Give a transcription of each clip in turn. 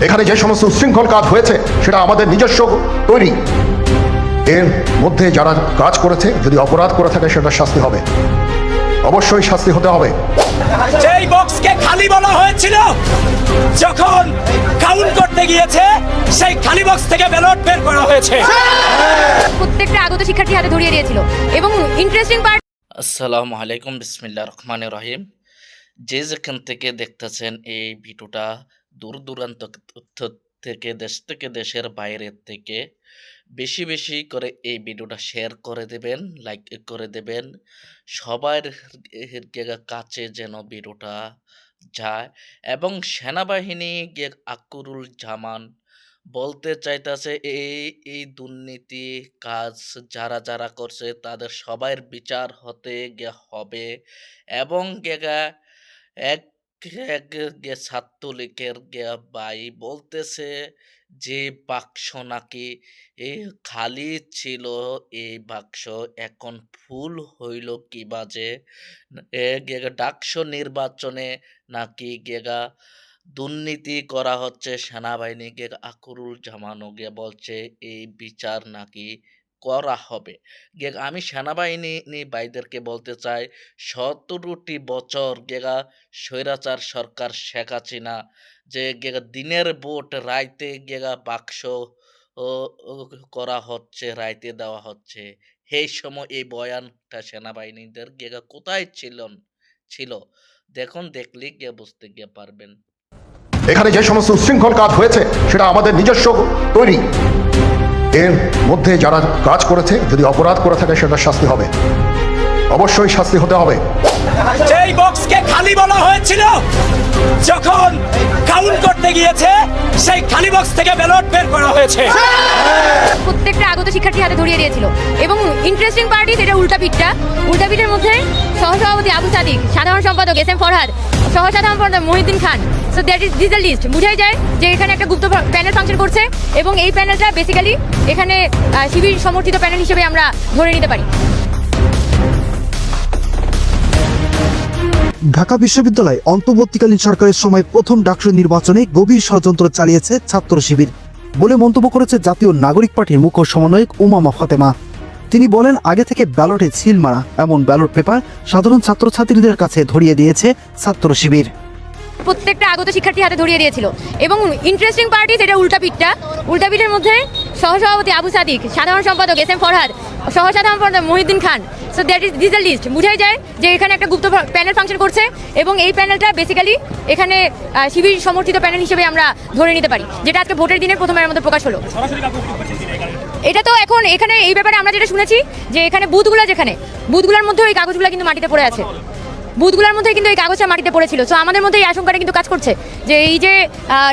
এখানে যে সমস্ত উচ্ছৃঙ্খল কাজ হয়েছে সেটা আমাদের নিজস্ব তৈরি। এর মধ্যে যারা কাজ করেছে যদি অপরাধ করে থাকে সেটা শাস্তি হবে, অবশ্যই শাস্তি হতে হবে। যেই বক্সকে খালি বলা হয়েছিল, যখন কাউন্ট করতে গিয়েছে সেই খালি বক্স থেকে ব্যালট বের করা হয়েছে। প্রত্যেকটা আগত শিক্ষার্থী হাতে ধরিয়ে দিয়েছিল এবং ইন্টারেস্টিং পার্ট। আসসালামু আলাইকুম, বিসমিল্লাহির রহমানির রহিম। যে যেখান থেকে দেখতেছেন এই ভিডিওটা, দূর দূরান্ত থেকে দেশ থেকে দেশের বাইরের থেকে বেশি বেশি করে এই ভিডিওটা শেয়ার করে দেবেন, লাইক করে দেবেন। সবার কাছে যেন ভিডিওটা যায়। এবং সেনাবাহিনী আকুরুল জামান বলতে চাইতেছে এই দুর্নীতি কাজ যারা যারা করছে তাদের সবার বিচার হতে হবে। এবং এক এক ছাত্রলীগের ভাই বলতেছে যে বাক্স নাকি খালি ছিল, এই বাক্স এখন ফুল হইল কি বাজে। ডাকসু নির্বাচনে নাকি দুর্নীতি করা হচ্ছে, সেনাবাহিনীকে আকুরুল জামানো বলছে এই বিচার নাকি করা হবে। আমি সেনাবাহিনী ভাইদেরকে বলতে চাই, 17টি বছর স্বৈরাচার সরকার শেখ হাসিনা যে দিনের ভোট রাইতে বাক্স করা হচ্ছে, রাইতে দেওয়া হচ্ছে, সেই সময় এই বয়ানটা সেনাবাহিনীদের কোথায় ছিল দেখুন, দেখলে বুঝতে পারবেন। এখানে যে সমস্ত উচ্ছৃঙ্খল কাজ হয়েছে সেটা আমাদের নিজস্ব তৈরি। এর মধ্যে যারা কাজ করেছে যদি অপরাধ করে থাকে সেটা শাস্তি হবে, অবশ্যই শাস্তি হতে হবে। যেই বক্সকে খালি বলা হয়েছিল, যখন কাউন্ট করতে গিয়েছে সেই খালি বক্স থেকে ব্যালট বের করা হয়েছে। প্রত্যেকটা আগত শিক্ষার্থী হাতে ধরিয়ে দিয়েছিল এবং ইন্টারেস্টিং পার্ট ইজ এটা উল্টাপিঠের মধ্যে সহসভাপতি আবু সাদিক, সাধারণ সম্পাদক এস এম ফরহাদ, সহ সাধারণ সম্পাদক Mohiuddin Khan. So that is this the list. বোঝাই যায় যে এখানে একটা গুপ্ত প্যানেল ফাংশন করছে এবং এই প্যানেলটা বেসিক্যালি এখানে শিবির সমর্থিত প্যানেল হিসেবে আমরা ধরে নিতে পারি। ঢাকা বিশ্ববিদ্যালয় অন্তর্বর্তীকালীন সরকারের সময় প্রথম ডাকসু নির্বাচনে গভীর ষড়যন্ত্র চালিয়েছে ছাত্র শিবির বলে মন্তব্য করেছে জাতীয় নাগরিক পার্টির মুখ্য সমন্বয়ক উমামা ফাতেমা। তিনি বলেন, আগে থেকে ব্যালটে সিল মারা এমন ব্যালট পেপার সাধারণ ছাত্রছাত্রীদের কাছে ধরিয়ে দিয়েছে ছাত্র শিবির। প্রত্যেকটা আগত শিক্ষার্থী হাতে ধরিয়ে দিয়েছিল এবং ইন্টারেস্টিং পার্ট ইজ এটা উল্টাপিঠের মধ্যে সহসভাপতি আবু সাদিক, সাধারণ সম্পাদক এস এম ফরহাদ, সহ সাধারণ সম্পাদক Mohiuddin Khan. So that is this the list. বোঝাই যায় যে এখানে একটা গুপ্ত প্যানেল ফাংশন করছে এবং এই প্যানেলটা বেসিক্যালি এখানে শিবির সমর্থিত প্যানেল হিসেবে আমরা ধরে নিতে পারি, যেটা আজকে ভোটের দিনে প্রথমবারের মধ্যে প্রকাশ হলো। এটা তো এখন এখানে এই ব্যাপারে আমরা যেটা শুনেছি যে এখানে বুথগুলোর মধ্যে ওই কাগজগুলো কিন্তু মাটিতে পড়ে আছে, বুথগুলোর মধ্যে কিন্তু এই কাগজটা মাটিতে পড়েছিল। সো আমাদের মধ্যে এই আশঙ্কাটা কিন্তু কাজ করছে যে এই যে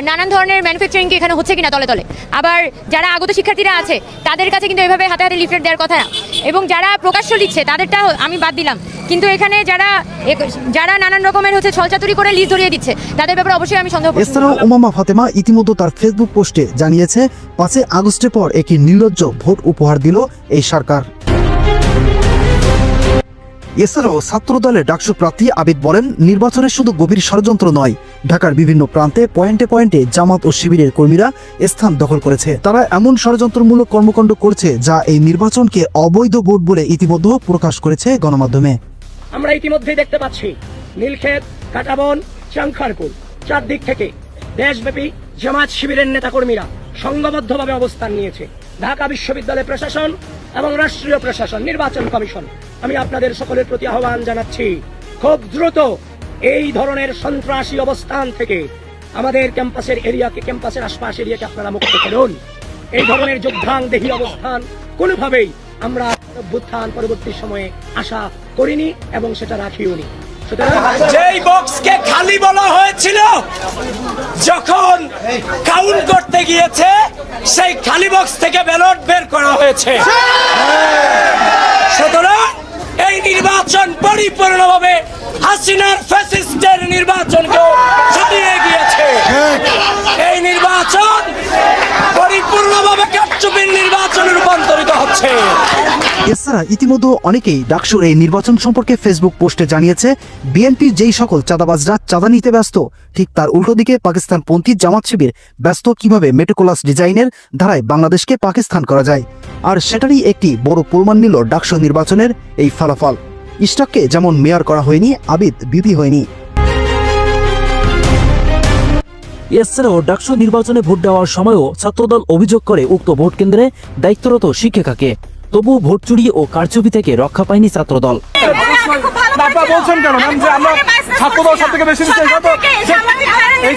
নানান ধরনের ম্যানুফ্যাকচারিং কি এখানে হচ্ছে কিনা তলে তলে। আবার যারা আগত শিক্ষার্থীরা আছে তাদের কাছে কিন্তু এভাবে হাতে হাতে লিফলেট দেওয়ার কথা না, এবং যারা প্রকাশ্য লিখছে তাদেরটা আমি বাদ দিলাম, কিন্তু এখানে যারা নানান রকমের ছলচাতুরি করে লিস্ট ধরিয়ে দিচ্ছে তাদের ব্যাপারে অবশ্যই আমি সন্দেহ করছি। এছাড়াও উমামা ফাতেমা ইতিমধ্যে তার ফেসবুক পোস্টে জানিয়েছে, 5 আগস্টের পর একটি নির্লজ্জ ভোট উপহার দিল এই সরকার। এছাড়াও ছাত্রদলের ডাকসু প্রার্থী আবিদ বলেন, নির্বাচনে শুধু গভীর ষড়যন্ত্র নয়, ঢাকার বিভিন্ন প্রান্তে পয়েন্টে পয়েন্টে জামাত ও শিবিরের কর্মীরা স্থান দখল করেছে। তারা এমন ষড়যন্ত্রমূলক কর্মকাণ্ড করছে যা এই নির্বাচনকে অবৈধ ভোট বলে ইতিমধ্যে প্রকাশ করেছে গণমাধ্যমে। আমরা ইতিমধ্যেই দেখতে পাচ্ছি নীলক্ষেত, কাটাবন, চাংখারপুর, চারদিক থেকে দেশব্যাপী জামাত শিবিরের নেতাকর্মীরা সংঘবদ্ধভাবে অবস্থান নিয়েছে। ঢাকা বিশ্ববিদ্যালয় প্রশাসন এবং রাষ্ট্রীয় প্রশাসন, নির্বাচন কমিশন, আমি আপনাদের সকলের প্রতি আহ্বান জানাচ্ছি, খুব দ্রুত এই ধরনের সন্ত্রাসী অবস্থান থেকে আমাদের ক্যাম্পাসের আশপাশ এরিয়াকে আপনারা মুক্ত করুন। এই ধরনের যুদ্ধাংদেহী অবস্থান কোনোভাবেই আমরা অভ্যুত্থান পরবর্তী সময়ে আশা করিনি এবং সেটা রাখিওনি। যেই বক্সকে খালি বলা হয়েছিল, যখন কাউন্ট করতে গিয়েছে সেই খালি বক্স থেকে ব্যালট বের করা হয়েছে। সুতরাং এই নির্বাচন পরিপূর্ণভাবে হাসিনার ফ্যাসিস্টের নির্বাচনকেও ছাপিয়ে গিয়েছে। এই নির্বাচন পরিপূর্ণভাবে কারচুপির নির্বাচনে রূপান্তরিত হচ্ছে। এছাড়া ইতিমধ্যে অনেকেই ডাকসুর এই নির্বাচন সম্পর্কে ফেসবুক পোস্টে জানিয়েছে বিএনপির যেই সকল চাঁদাবাজরা চাঁদা নিতে ব্যস্ত, ঠিক তার উল্টো দিকে পাকিস্তানপন্থী জামাত শিবির ব্যস্ত কিভাবে মেট্রোকোলাস ডিজাইনের ধারায় বাংলাদেশকে পাকিস্তান করা যায়। আর সেটারই একটি বড় প্রমাণ নিল ডাকসু নির্বাচনের এই ফলাফল। ইশরাককে যেমন মেয়র করা হয়নি, আবিদ বিপি হয়নি। এছাড়াও ডাকসু নির্বাচনে ভোট দেওয়ার সময়ও ছাত্রদল অভিযোগ করে উক্ত ভোট কেন্দ্রে দায়িত্বরত শিক্ষিকাকে, তবু ভোট চুরি ও কারচুপি থেকে রক্ষা পায়নি ছাত্রদল। আপনারা বলছেন কেন ম্যাম যে আমরা ছাত্রদল সব থেকে বেশি নিচ্ছি? এই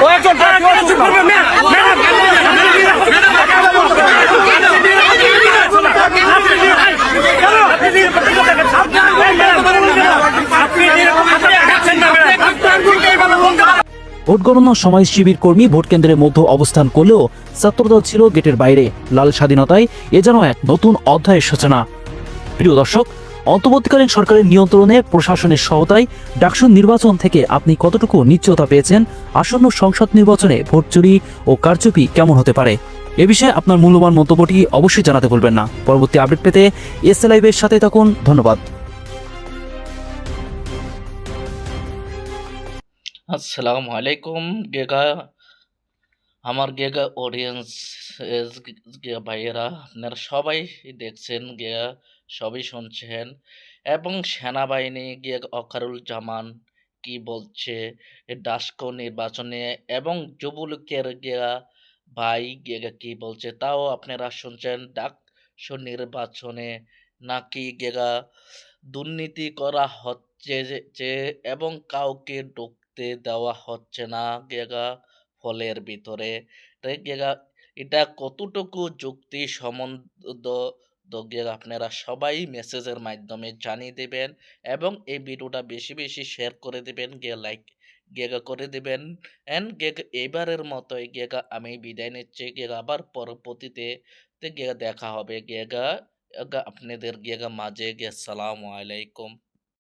ও একজন ভোট গণনার সময় শিবির কর্মী ভোট কেন্দ্রের মধ্যে অবস্থান করলেও ছাত্রদল ছিল গেটের বাইরে। লাল স্বাধীনতায় এ যেন এক নতুন অধ্যায়ের সূচনা। প্রিয় দর্শক, অন্তর্বর্তীকালীন সরকারের নিয়ন্ত্রণে প্রশাসনের সহায়তায় ডাকসু নির্বাচন থেকে আপনি কতটুকু নিশ্চয়তা পেয়েছেন? আসন্ন সংসদ নির্বাচনে ভোট চুরি ও কারচুপি কেমন হতে পারে? এ বিষয়ে আপনার মূল্যবান মন্তব্যটি অবশ্যই জানাতে ভুলবেন না। পরবর্তী আপডেট পেতে এসএ লাইভের সাথে থাকুন। ধন্যবাদ। আসসালামু আলাইকুম গেগা, আমার গেগা অডিয়েন্স ভাইয়েরা, আপনারা সবাই দেখছেন, গেগা সবই শুনছেন, এবং সেনাবাহিনী গিয়ে অকারুল জামান কি বলছে ডাস্কো নির্বাচনে, এবং যুবলীগের গিয়া ভাই গেগা কি বলছে তাও আপনারা শুনছেন। ডাকসু নির্বাচনে নাকি গেগা দুর্নীতি করা হচ্ছে এবং কাউকে ঢুকতে দেওয়া হচ্ছে না গেগা ফলের ভিতরে। তাই গেগা এটা কতটুকু যুক্তি সম্বন্ধ গেগা আপনারা সবাই মেসেজের মাধ্যমে জানিয়ে দেবেন, এবং এই ভিডিওটা বেশি বেশি শেয়ার করে দেবেন, লাইক গেগা করে দেবেন। এন্ড গেগা এবারের মতোই গেগা আমি বিদায় নিচ্ছি। গেগা আবার পরবর্তীতে গেগা দেখা হবে গেগা আপনাদের গেগা মাঝে। আসসালামু আলাইকুম।